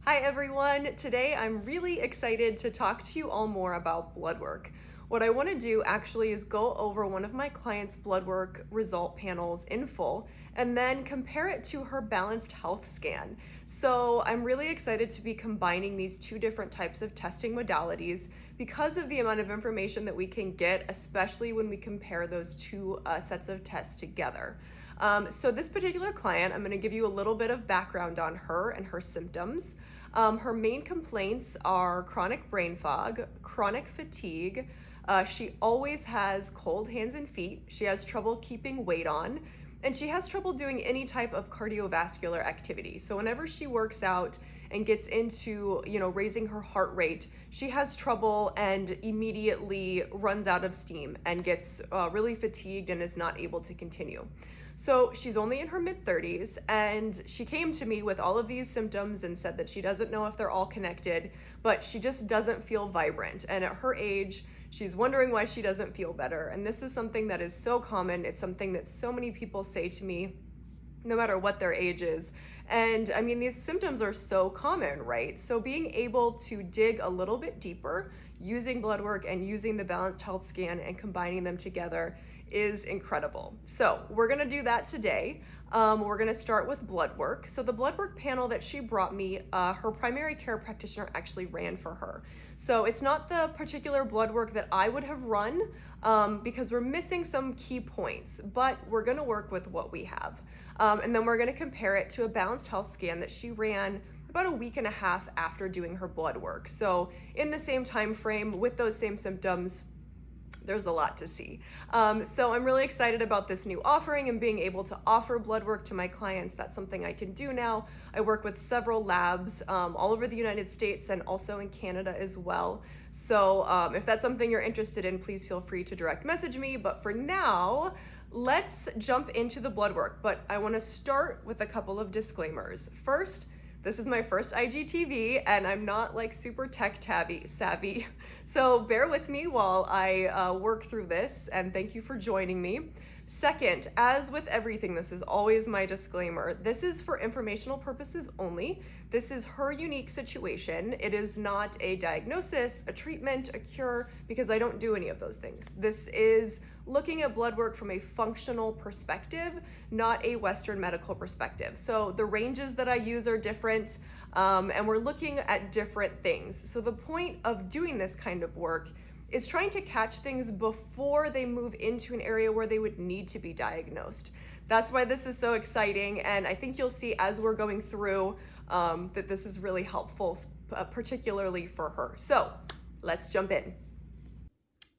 Hi everyone! Today I'm really excited to talk to you all more about blood work. What I want to do actually is go over one of my clients' blood work result panels in full and then compare it to her balanced health scan. So I'm really excited to be combining these two different types of testing modalities because of the amount of information that we can get, especially when we compare those two sets of tests together. So this particular client, I'm going to give you a little bit of background on her and her symptoms. Her main complaints are chronic brain fog, chronic fatigue. She always has cold hands and feet. She has trouble keeping weight on, and she has trouble doing any type of cardiovascular activity. So whenever she works out and gets into, raising her heart rate, she has trouble and immediately runs out of steam and gets really fatigued and is not able to continue. So she's only in her mid-30s, and she came to me with all of these symptoms and said that she doesn't know if they're all connected, but she just doesn't feel vibrant. And at her age, she's wondering why she doesn't feel better. And this is something that is so common. It's something that so many people say to me, no matter what their age is. And I mean, these symptoms are so common, right? So being able to dig a little bit deeper using blood work and using the balanced health scan and combining them together is incredible. So we're gonna do that today. We're gonna start with blood work. So the blood work panel that she brought me, her primary care practitioner actually ran for her. So it's not the particular blood work that I would have run because we're missing some key points, but we're gonna work with what we have. And then we're gonna compare it to a balanced health scan that she ran about a week and a half after doing her blood work. So in the same time frame with those same symptoms, there's a lot to see. So I'm really excited about this new offering and being able to offer blood work to my clients. That's something I can do now. I work with several labs all over the United States and also in Canada as well. So if that's something you're interested in, please feel free to direct message me. But for now, let's jump into the blood work. But I want to start with a couple of disclaimers. First, this is my first IGTV and I'm not like super tech savvy. So bear with me while I work through this, and thank you for joining me. Second, as with everything, this is always my disclaimer. This is for informational purposes only. This is her unique situation. It is not a diagnosis, a treatment, a cure, because I don't do any of those things. This is looking at blood work from a functional perspective, not a Western medical perspective. So the ranges that I use are different, and we're looking at different things. So the point of doing this kind of work is trying to catch things before they move into an area where they would need to be diagnosed. That's why this is so exciting, and I think you'll see as we're going through that this is really helpful, particularly for her. So let's jump in.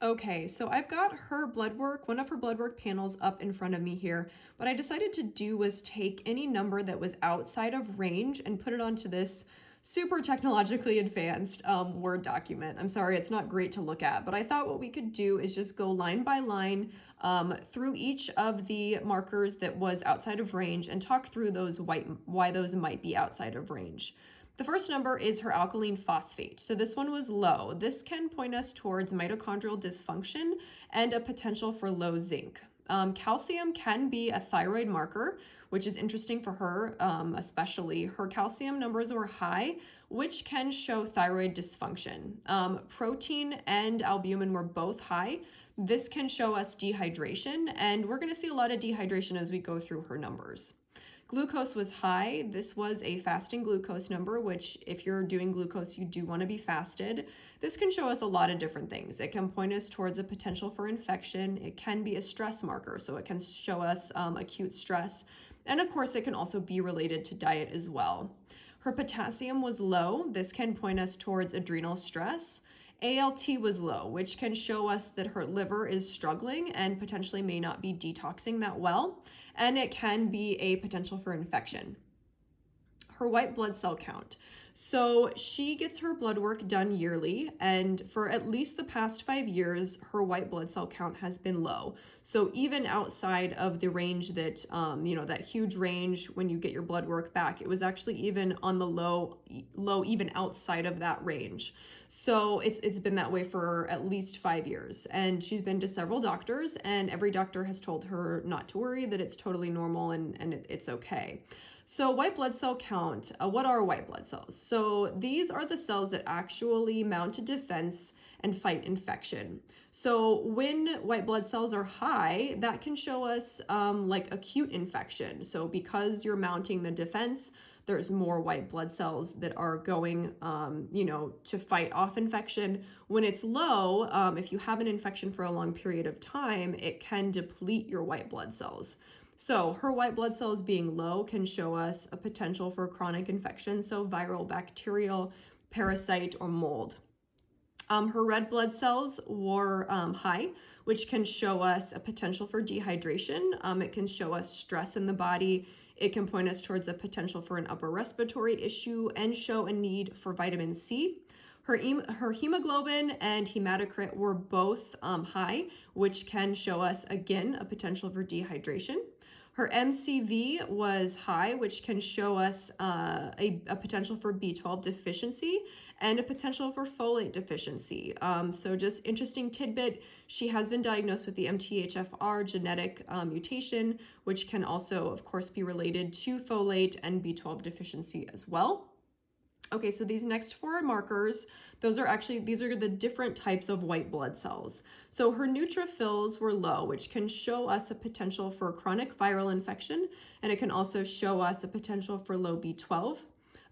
Okay, so I've got her blood work, one of her blood work panels up in front of me here. What I decided to do was take any number that was outside of range and put it onto this super technologically advanced Word document. I'm sorry, it's not great to look at, but I thought what we could do is just go line by line through each of the markers that was outside of range and talk through those why those might be outside of range. The first number is her alkaline phosphate. So this one was low. This can point us towards mitochondrial dysfunction and a potential for low zinc. Calcium can be a thyroid marker, which is interesting for her, especially. Her calcium numbers were high, which can show thyroid dysfunction. Protein and albumin were both high. This can show us dehydration, and we're going to see a lot of dehydration as we go through her numbers. Glucose was high. This was a fasting glucose number, which if you're doing glucose, you do want to be fasted. This can show us a lot of different things. It can point us towards a potential for infection. It can be a stress marker, so it can show us acute stress. And of course, it can also be related to diet as well. Her potassium was low. This can point us towards adrenal stress. ALT was low, which can show us that her liver is struggling and potentially may not be detoxing that well, and it can be a potential for infection. Her white blood cell count. So she gets her blood work done yearly, and for at least the past 5 years, her white blood cell count has been low. So even outside of the range that, that huge range when you get your blood work back, it was actually even on the low even outside of that range. So it's been that way for at least 5 years. And she's been to several doctors, and every doctor has told her not to worry, that it's totally normal and it's okay. So white blood cell count, what are white blood cells? So these are the cells that actually mount a defense and fight infection. So when white blood cells are high, that can show us like acute infection. So because you're mounting the defense, there's more white blood cells that are going, to fight off infection. When it's low, if you have an infection for a long period of time, it can deplete your white blood cells. So her white blood cells being low can show us a potential for chronic infection, so viral, bacterial, parasite, or mold. Her red blood cells were high, which can show us a potential for dehydration. It can show us stress in the body. It can point us towards a potential for an upper respiratory issue and show a need for vitamin C. Her hemoglobin and hematocrit were both high, which can show us, again, a potential for dehydration. Her MCV was high, which can show us a potential for B12 deficiency and a potential for folate deficiency. So just interesting tidbit, she has been diagnosed with the MTHFR genetic mutation, which can also, of course, be related to folate and B12 deficiency as well. Okay, so these next four markers, these are the different types of white blood cells. So her neutrophils were low, which can show us a potential for chronic viral infection, and it can also show us a potential for low B12.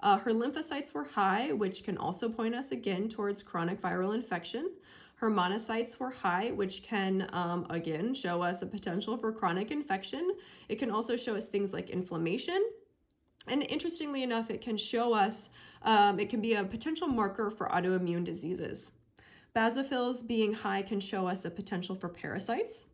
Her lymphocytes were high, which can also point us again towards chronic viral infection. Her monocytes were high, which can, again, show us a potential for chronic infection. It can also show us things like inflammation. And interestingly enough, it can show us, it can be a potential marker for autoimmune diseases. Basophils being high can show us a potential for parasites.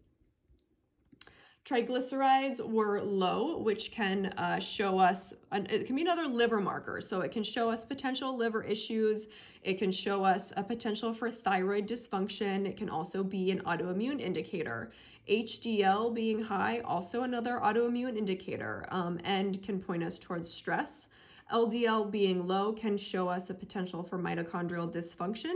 Triglycerides were low, which can show us, it can be another liver marker. So it can show us potential liver issues. It can show us a potential for thyroid dysfunction. It can also be an autoimmune indicator. HDL being high, also another autoimmune indicator, and can point us towards stress. LDL being low can show us a potential for mitochondrial dysfunction.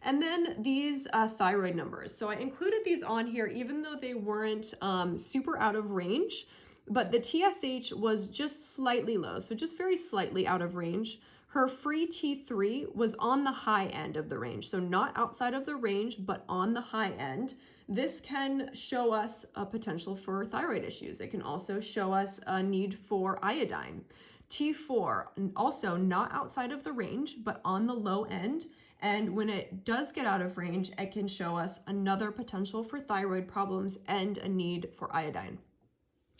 And then these thyroid numbers. So I included these on here even though they weren't super out of range, but the TSH was just slightly low, so just very slightly out of range. Her free T3 was on the high end of the range, so not outside of the range, but on the high end. This can show us a potential for thyroid issues. It can also show us a need for iodine. T4, also not outside of the range, but on the low end. And when it does get out of range, it can show us another potential for thyroid problems and a need for iodine.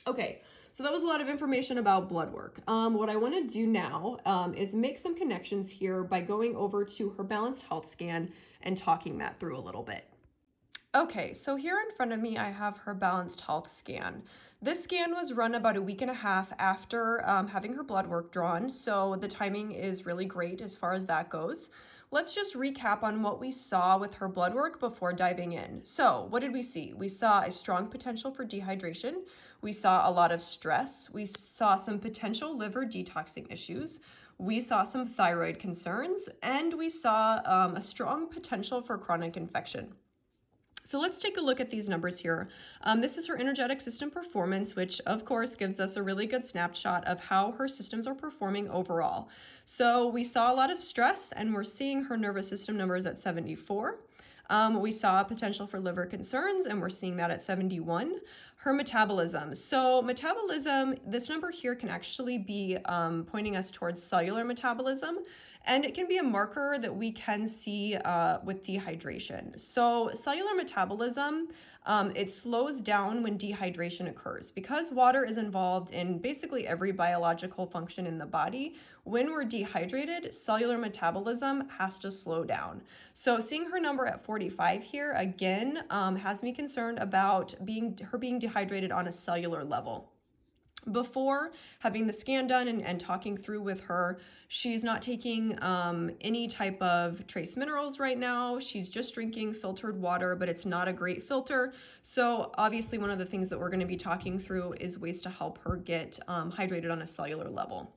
Okay, so that was a lot of information about blood work. What I want to do now is make some connections here by going over to her balanced health scan and talking that through a little bit. Okay, so here in front of me, I have her balanced health scan. This scan was run about a week and a half after having her blood work drawn, so the timing is really great as far as that goes. Let's just recap on what we saw with her blood work before diving in. So what did we see? We saw a strong potential for dehydration. We saw a lot of stress. We saw some potential liver detoxing issues. We saw some thyroid concerns, and we saw a strong potential for chronic infection. So let's take a look at these numbers here. This is her energetic system performance, which of course gives us a really good snapshot of how her systems are performing overall. So we saw a lot of stress, and we're seeing her nervous system numbers at 74. We saw a potential for liver concerns, and we're seeing that at 71. Her metabolism. So metabolism, this number here can actually be pointing us towards cellular metabolism, and it can be a marker that we can see with dehydration. So cellular metabolism, it slows down when dehydration occurs. Because water is involved in basically every biological function in the body, when we're dehydrated, cellular metabolism has to slow down. So seeing her number at 45 here, again, has me concerned about her being dehydrated on a cellular level. Before having the scan done and talking through with her, she's not taking any type of trace minerals right now. She's just drinking filtered water, but it's not a great filter. So obviously one of the things that we're going to be talking through is ways to help her get hydrated on a cellular level.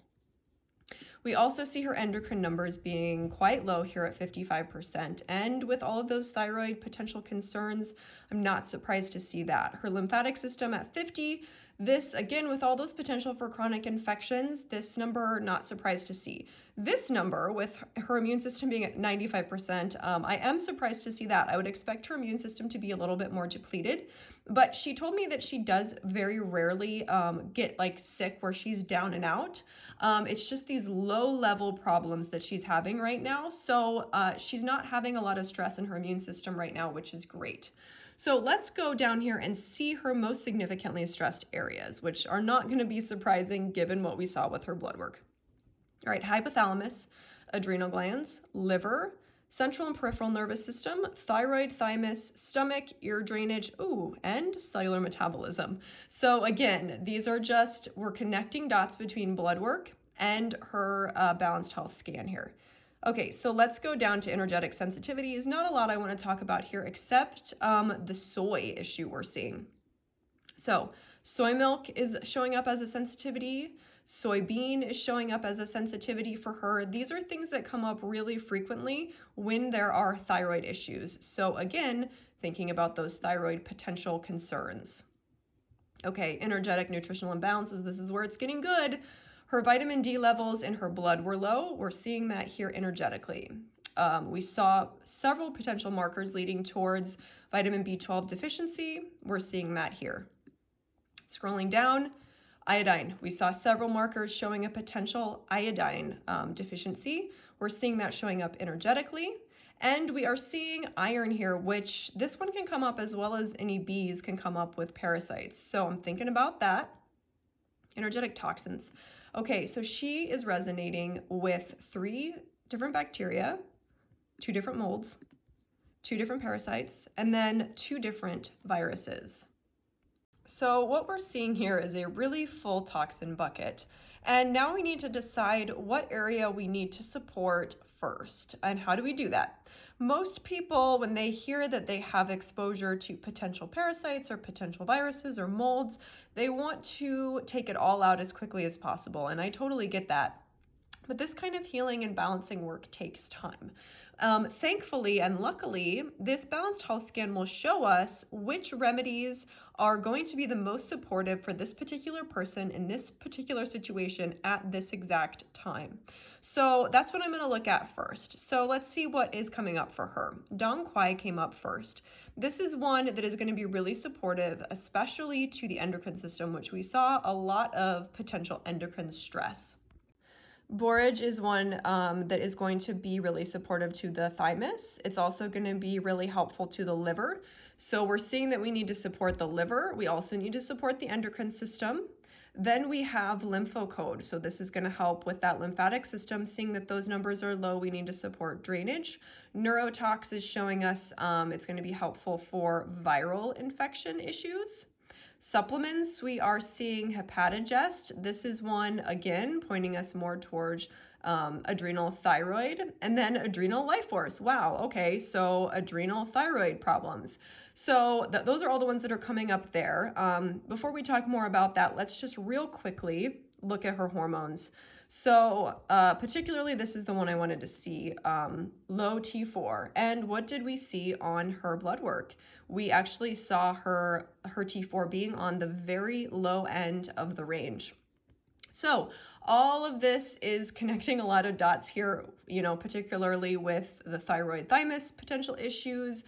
We also see her endocrine numbers being quite low here at 55%. And with all of those thyroid potential concerns, I'm not surprised to see that. Her lymphatic system at 50, This, again, with all those potential for chronic infections, this number, not surprised to see. This number, with her immune system being at 95%, I am surprised to see that. I would expect her immune system to be a little bit more depleted, but she told me that she does very rarely get like sick where she's down and out. It's just these low level problems that she's having right now. So she's not having a lot of stress in her immune system right now, which is great. So let's go down here and see her most significantly stressed areas, which are not going to be surprising given what we saw with her blood work. All right, hypothalamus, adrenal glands, liver, central and peripheral nervous system, thyroid, thymus, stomach, ear drainage, and cellular metabolism. So again, these are just, we're connecting dots between blood work and her balanced health scan here. Okay, so let's go down to energetic sensitivities. Not a lot I want to talk about here except the soy issue we're seeing. So soy milk is showing up as a sensitivity. Soybean is showing up as a sensitivity for her. These are things that come up really frequently when there are thyroid issues. So again, thinking about those thyroid potential concerns. Okay, energetic nutritional imbalances. This is where it's getting good. Her vitamin D levels in her blood were low. We're seeing that here energetically. We saw several potential markers leading towards vitamin B12 deficiency. We're seeing that here. Scrolling down, iodine. We saw several markers showing a potential iodine deficiency. We're seeing that showing up energetically. And we are seeing iron here, which this one can come up as well as any bees can come up with parasites. So I'm thinking about that. Energetic toxins. Okay, so she is resonating with 3 different bacteria, 2 different molds, 2 different parasites, and then 2 different viruses. So what we're seeing here is a really full toxin bucket. And now we need to decide what area we need to support first. And how do we do that? Most people, when they hear that they have exposure to potential parasites or potential viruses or molds, they want to take it all out as quickly as possible. And I totally get that. But this kind of healing and balancing work takes time. Thankfully and luckily, this balanced health scan will show us which remedies are going to be the most supportive for this particular person in this particular situation at this exact time. So that's what I'm going to look at first. So let's see what is coming up for her. Dong Quai came up first. This is one that is going to be really supportive, especially to the endocrine system, which we saw a lot of potential endocrine stress. Borage is one that is going to be really supportive to the thymus. It's also going to be really helpful to the liver. So we're seeing that we need to support the liver. We also need to support the endocrine system. Then we have lymphocode. So this is going to help with that lymphatic system. Seeing that those numbers are low, we need to support drainage. Neurotox is showing us it's going to be helpful for viral infection issues. Supplements, we are seeing Hepatogest. This is one, again, pointing us more towards adrenal thyroid, and then adrenal life force. Wow, okay, so adrenal thyroid problems. So those are all the ones that are coming up there. Before we talk more about that, let's just real quickly look at her hormones. So particularly, this is the one I wanted to see, low T4. And what did we see on her blood work? We actually saw her T4 being on the very low end of the range. So all of this is connecting a lot of dots here, particularly with the thyroid thymus potential issues,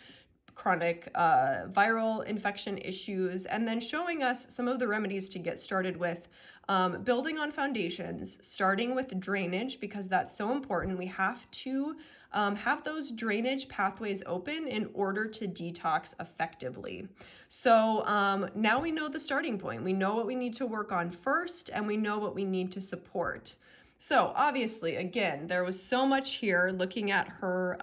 chronic viral infection issues, and then showing us some of the remedies to get started with. Building on foundations, starting with drainage, because that's so important. We have to have those drainage pathways open in order to detox effectively. So now we know the starting point. We know what we need to work on first, and we know what we need to support. So obviously, again, there was so much here looking at her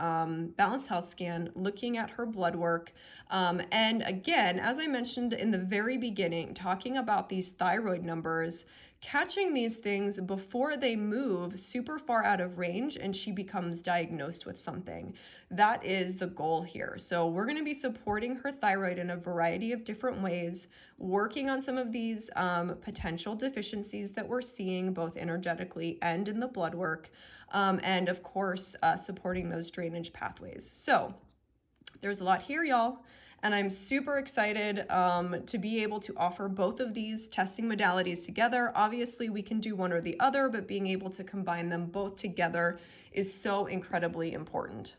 balanced health scan, looking at her blood work. And again, as I mentioned in the very beginning, talking about these thyroid numbers, catching these things before they move super far out of range and she becomes diagnosed with something. That is the goal here. So we're going to be supporting her thyroid in a variety of different ways, working on some of these potential deficiencies that we're seeing both energetically and in the blood work, and of course supporting those drainage pathways. So there's a lot here, y'all. And I'm super excited to be able to offer both of these testing modalities together. Obviously, we can do one or the other, but being able to combine them both together is so incredibly important.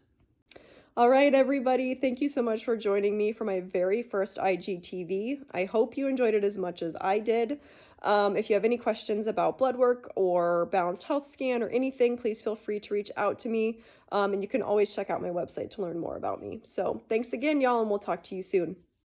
All right, everybody, thank you so much for joining me for my very first IGTV. I hope you enjoyed it as much as I did. If you have any questions about blood work or balanced health scan or anything, please feel free to reach out to me. And you can always check out my website to learn more about me. So thanks again, y'all, and we'll talk to you soon.